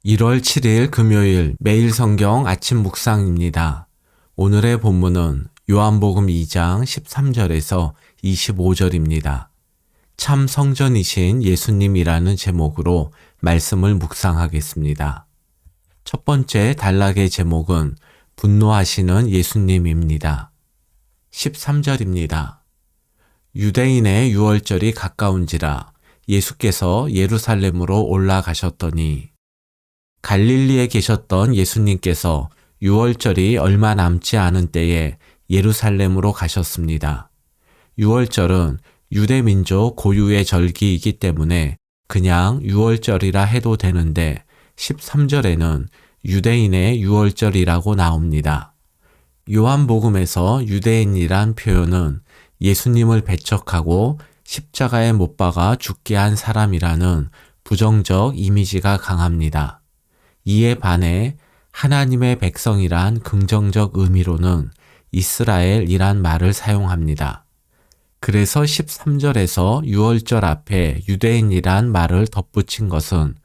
1월 7일 금요일 매일 성경 아침 묵상입니다. 오늘의 본문은 요한복음 2장 13절에서 25절입니다. 참 성전이신 예수님이라는 제목으로 말씀을 묵상하겠습니다. 첫 번째 단락의 제목은 분노하시는 예수님입니다. 13절입니다. 유대인의 유월절이 가까운지라 예수께서 예루살렘으로 올라가셨더니 갈릴리에 계셨던 예수님께서 유월절이 얼마 남지 않은 때에 예루살렘으로 가셨습니다. 유월절은 유대민족 고유의 절기이기 때문에 그냥 유월절이라 해도 되는데 13절에는 유대인의 유월절이라고 나옵니다. 요한복음에서 유대인이란 표현은 예수님을 배척하고 십자가에 못 박아 죽게 한 사람이라는 부정적 이미지가 강합니다. 이에 반해 하나님의 백성이란 긍정적 의미로는 이스라엘이란 말을 사용합니다. 그래서 13절에서 유월절 앞에 유대인이란 말을 덧붙인 것은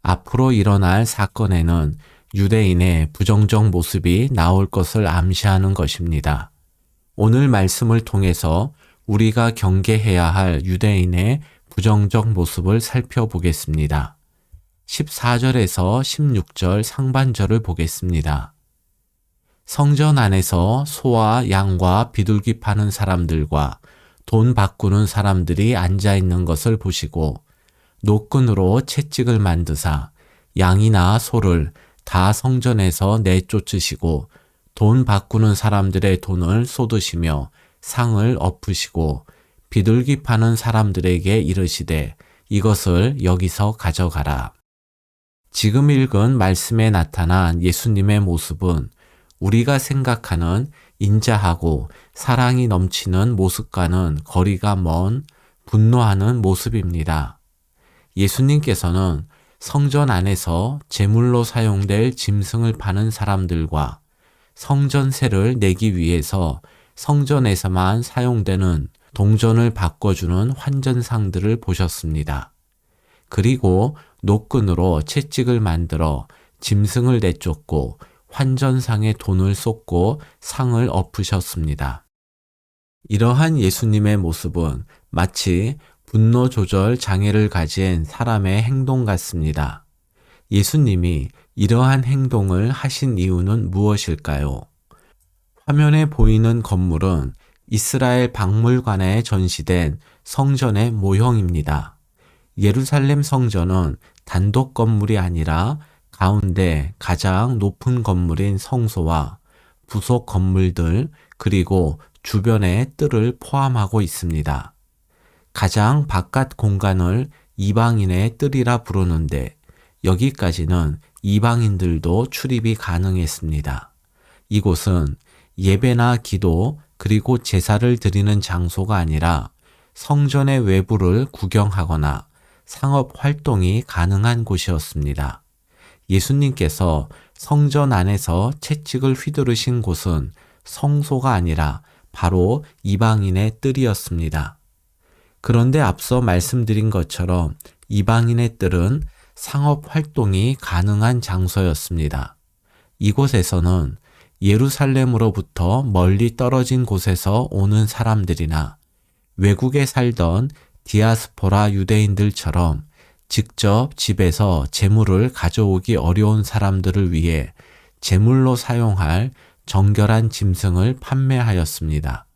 앞으로 일어날 사건에는 유대인의 부정적 모습이 나올 것을 암시하는 것입니다. 오늘 말씀을 통해서 우리가 경계해야 할 유대인의 부정적 모습을 살펴보겠습니다. 14절에서 16절 상반절을 보겠습니다. 성전 안에서 소와 양과 비둘기 파는 사람들과 돈 바꾸는 사람들이 앉아 있는 것을 보시고 노끈으로 채찍을 만드사 양이나 소를 다 성전에서 내쫓으시고 돈 바꾸는 사람들의 돈을 쏟으시며 상을 엎으시고 비둘기 파는 사람들에게 이르시되 이것을 여기서 가져가라. 지금 읽은 말씀에 나타난 예수님의 모습은 우리가 생각하는 인자하고 사랑이 넘치는 모습과는 거리가 먼 분노하는 모습입니다. 예수님께서는 성전 안에서 제물로 사용될 짐승을 파는 사람들과 성전세를 내기 위해서 성전에서만 사용되는 동전을 바꿔주는 환전상들을 보셨습니다. 그리고 노끈으로 채찍을 만들어 짐승을 내쫓고 환전상에 돈을 쏟고 상을 엎으셨습니다. 이러한 예수님의 모습은 마치 분노 조절 장애를 가진 사람의 행동 같습니다. 예수님이 이러한 행동을 하신 이유는 무엇일까요? 화면에 보이는 건물은 이스라엘 박물관에 전시된 성전의 모형입니다. 예루살렘 성전은 단독 건물이 아니라 가운데 가장 높은 건물인 성소와 부속 건물들 그리고 주변의 뜰을 포함하고 있습니다. 가장 바깥 공간을 이방인의 뜰이라 부르는데 여기까지는 이방인들도 출입이 가능했습니다. 이곳은 예배나 기도 그리고 제사를 드리는 장소가 아니라 성전의 외부를 구경하거나 상업 활동이 가능한 곳이었습니다. 예수님께서 성전 안에서 채찍을 휘두르신 곳은 성소가 아니라 바로 이방인의 뜰이었습니다. 그런데 앞서 말씀드린 것처럼 이방인의 뜰은 상업 활동이 가능한 장소였습니다. 이곳에서는 예루살렘으로부터 멀리 떨어진 곳에서 오는 사람들이나 외국에 살던 디아스포라 유대인들처럼 직접 집에서 제물을 가져오기 어려운 사람들을 위해 제물로 사용할 정결한 짐승을 판매하였습니다.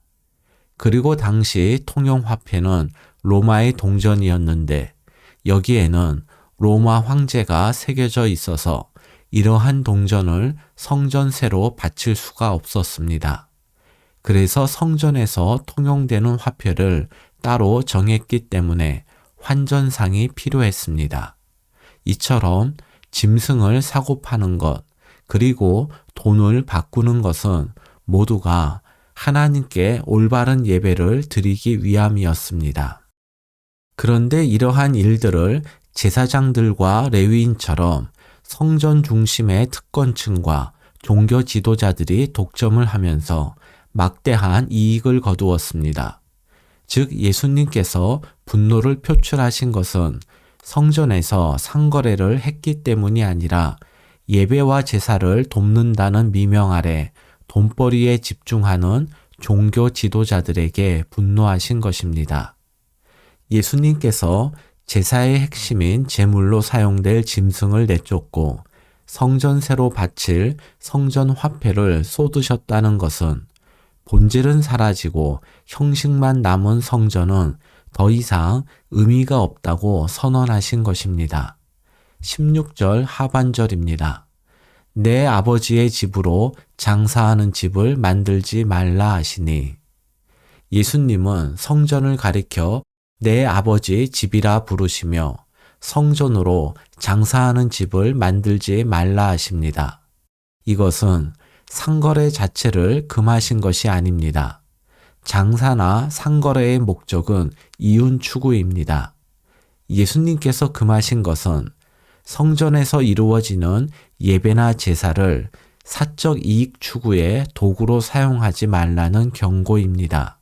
그리고 당시 통용화폐는 로마의 동전이었는데 여기에는 로마 황제가 새겨져 있어서 이러한 동전을 성전세로 바칠 수가 없었습니다. 그래서 성전에서 통용되는 화폐를 따로 정했기 때문에 환전상이 필요했습니다. 이처럼 짐승을 사고 파는 것, 그리고 돈을 바꾸는 것은 모두가 하나님께 올바른 예배를 드리기 위함이었습니다. 그런데 이러한 일들을 제사장들과 레위인처럼 성전 중심의 특권층과 종교 지도자들이 독점을 하면서 막대한 이익을 거두었습니다. 즉 예수님께서 분노를 표출하신 것은 성전에서 상거래를 했기 때문이 아니라 예배와 제사를 돕는다는 미명 아래 돈벌이에 집중하는 종교 지도자들에게 분노하신 것입니다. 예수님께서 제사의 핵심인 제물로 사용될 짐승을 내쫓고 성전세로 바칠 성전 화폐를 쏟으셨다는 것은 본질은 사라지고 형식만 남은 성전은 더 이상 의미가 없다고 선언하신 것입니다. 16절 하반절입니다. 내 아버지의 집으로 장사하는 집을 만들지 말라 하시니. 예수님은 성전을 가리켜 내 아버지 집이라 부르시며 성전으로 장사하는 집을 만들지 말라 하십니다. 이것은 상거래 자체를 금하신 것이 아닙니다. 장사나 상거래의 목적은 이윤 추구입니다. 예수님께서 금하신 것은 성전에서 이루어지는 예배나 제사를 사적 이익 추구의 도구로 사용하지 말라는 경고입니다.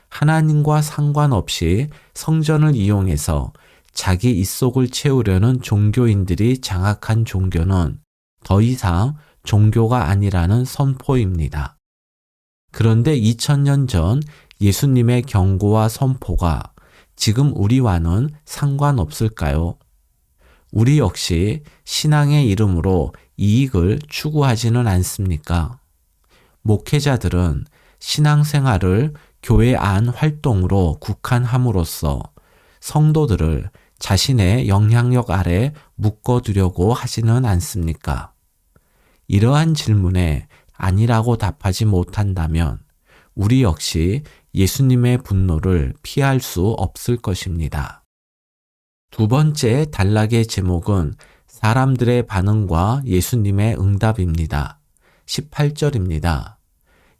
하나님과 상관없이 성전을 이용해서 자기 입속을 채우려는 종교인들이 장악한 종교는 더 이상 종교가 아니라는 선포입니다. 그런데 2000년 전 예수님의 경고와 선포가 지금 우리와는 상관없을까요? 우리 역시 신앙의 이름으로 이익을 추구하지는 않습니까? 목회자들은 신앙생활을 교회 안 활동으로 국한함으로써 성도들을 자신의 영향력 아래 묶어두려고 하지는 않습니까? 이러한 질문에 아니라고 답하지 못한다면 우리 역시 예수님의 분노를 피할 수 없을 것입니다. 두 번째 단락의 제목은 사람들의 반응과 예수님의 응답입니다. 18절입니다.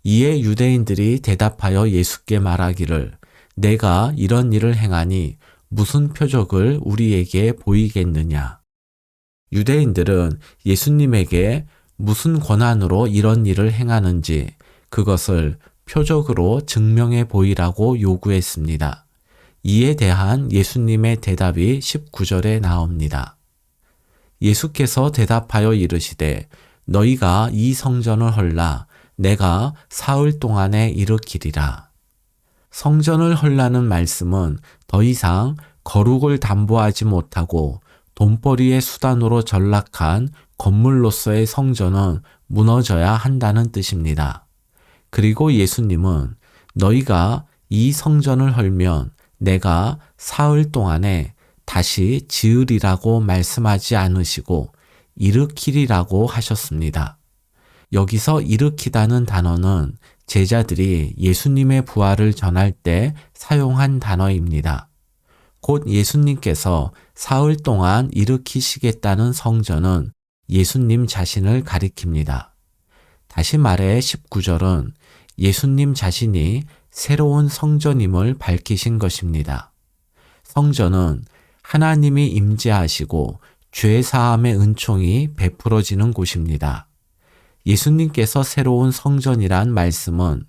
이에 유대인들이 대답하여 예수께 말하기를 내가 이런 일을 행하니 무슨 표적을 우리에게 보이겠느냐. 유대인들은 예수님에게 무슨 권한으로 이런 일을 행하는지 그것을 표적으로 증명해 보이라고 요구했습니다. 이에 대한 예수님의 대답이 19절에 나옵니다. 예수께서 대답하여 이르시되 너희가 이 성전을 헐라 내가 사흘 동안에 일으키리라. 성전을 헐라는 말씀은 더 이상 거룩을 담보하지 못하고 돈벌이의 수단으로 전락한 건물로서의 성전은 무너져야 한다는 뜻입니다. 그리고 예수님은 너희가 이 성전을 헐면 내가 사흘 동안에 다시 지으리라고 말씀하지 않으시고 일으키리라고 하셨습니다. 여기서 일으키다는 단어는 제자들이 예수님의 부활을 전할 때 사용한 단어입니다. 곧 예수님께서 사흘 동안 일으키시겠다는 성전은 예수님 자신을 가리킵니다. 다시 말해 19절은 예수님 자신이 새로운 성전임을 밝히신 것입니다. 성전은 하나님이 임재하시고 죄 사함의 은총이 베풀어지는 곳입니다. 예수님께서 새로운 성전이란 말씀은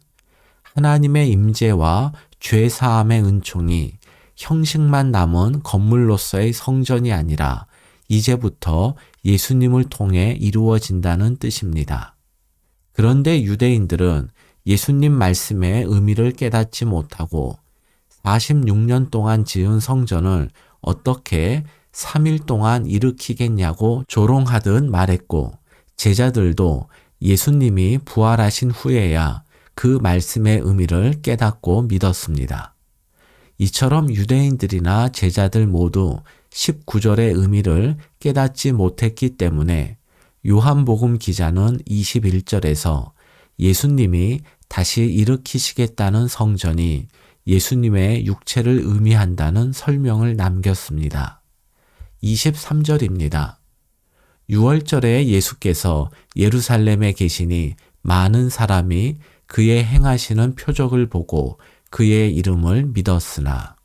하나님의 임재와 죄 사함의 은총이 형식만 남은 건물로서의 성전이 아니라 이제부터 예수님을 통해 이루어진다는 뜻입니다. 그런데 유대인들은 예수님 말씀의 의미를 깨닫지 못하고 46년 동안 지은 성전을 어떻게 3일 동안 일으키겠냐고 조롱하듯 말했고 제자들도 예수님이 부활하신 후에야 그 말씀의 의미를 깨닫고 믿었습니다. 이처럼 유대인들이나 제자들 모두 19절의 의미를 깨닫지 못했기 때문에 요한복음 기자는 21절에서 예수님이 다시 일으키시겠다는 성전이 예수님의 육체를 의미한다는 설명을 남겼습니다. 23절입니다. 6월절에 예수께서 예루살렘에 계시니 많은 사람이 그의 행하시는 표적을 보고 그의 이름을 믿었으나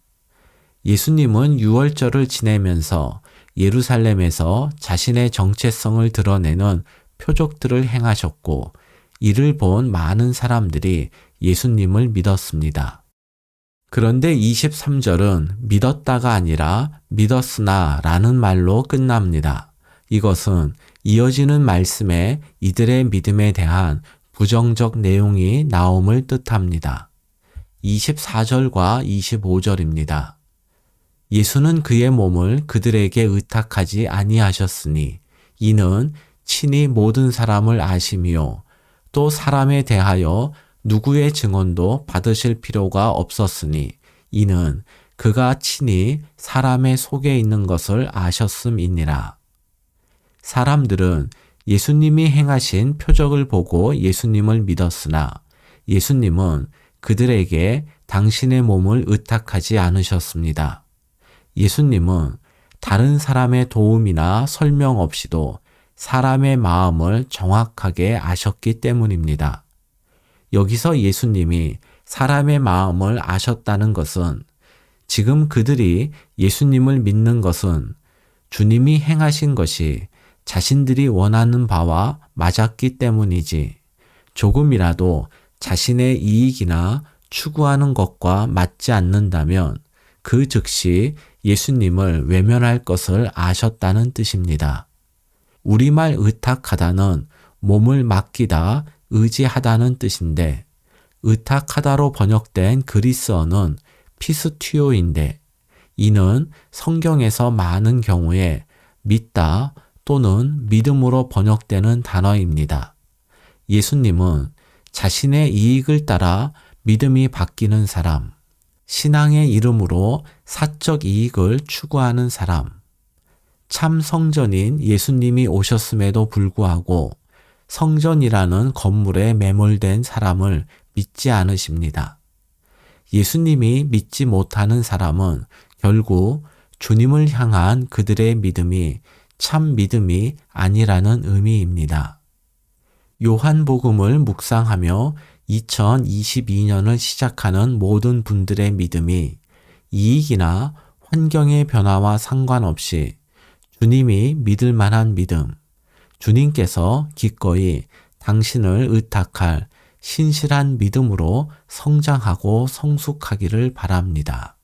예수님은 6월절을 지내면서 예루살렘에서 자신의 정체성을 드러내는 표적들을 행하셨고 이를 본 많은 사람들이 예수님을 믿었습니다. 그런데 23절은 믿었다가 아니라 믿었으나 라는 말로 끝납니다. 이것은 이어지는 말씀에 이들의 믿음에 대한 부정적 내용이 나옴을 뜻합니다. 24절과 25절입니다. 예수는 그의 몸을 그들에게 의탁하지 아니하셨으니 이는 친히 모든 사람을 아심이요 또 사람에 대하여 누구의 증언도 받으실 필요가 없었으니 이는 그가 친히 사람의 속에 있는 것을 아셨음이니라. 사람들은 예수님이 행하신 표적을 보고 예수님을 믿었으나 예수님은 그들에게 당신의 몸을 의탁하지 않으셨습니다. 예수님은 다른 사람의 도움이나 설명 없이도 사람의 마음을 정확하게 아셨기 때문입니다. 여기서 예수님이 사람의 마음을 아셨다는 것은 지금 그들이 예수님을 믿는 것은 주님이 행하신 것이 자신들이 원하는 바와 맞았기 때문이지 조금이라도 자신의 이익이나 추구하는 것과 맞지 않는다면 그 즉시 예수님을 외면할 것을 아셨다는 뜻입니다. 우리말 의탁하다는 몸을 맡기다, 의지하다는 뜻인데 의탁하다로 번역된 그리스어는 피스튜오인데 이는 성경에서 많은 경우에 믿다 또는 믿음으로 번역되는 단어입니다. 예수님은 자신의 이익을 따라 믿음이 바뀌는 사람, 신앙의 이름으로 사적 이익을 추구하는 사람, 참 성전인 예수님이 오셨음에도 불구하고 성전이라는 건물에 매몰된 사람을 믿지 않으십니다. 예수님이 믿지 못하는 사람은 결국 주님을 향한 그들의 믿음이 참 믿음이 아니라는 의미입니다. 요한복음을 묵상하며 2022년을 시작하는 모든 분들의 믿음이 이익이나 환경의 변화와 상관없이 주님이 믿을 만한 믿음, 주님께서 기꺼이 당신을 의탁할 신실한 믿음으로 성장하고 성숙하기를 바랍니다.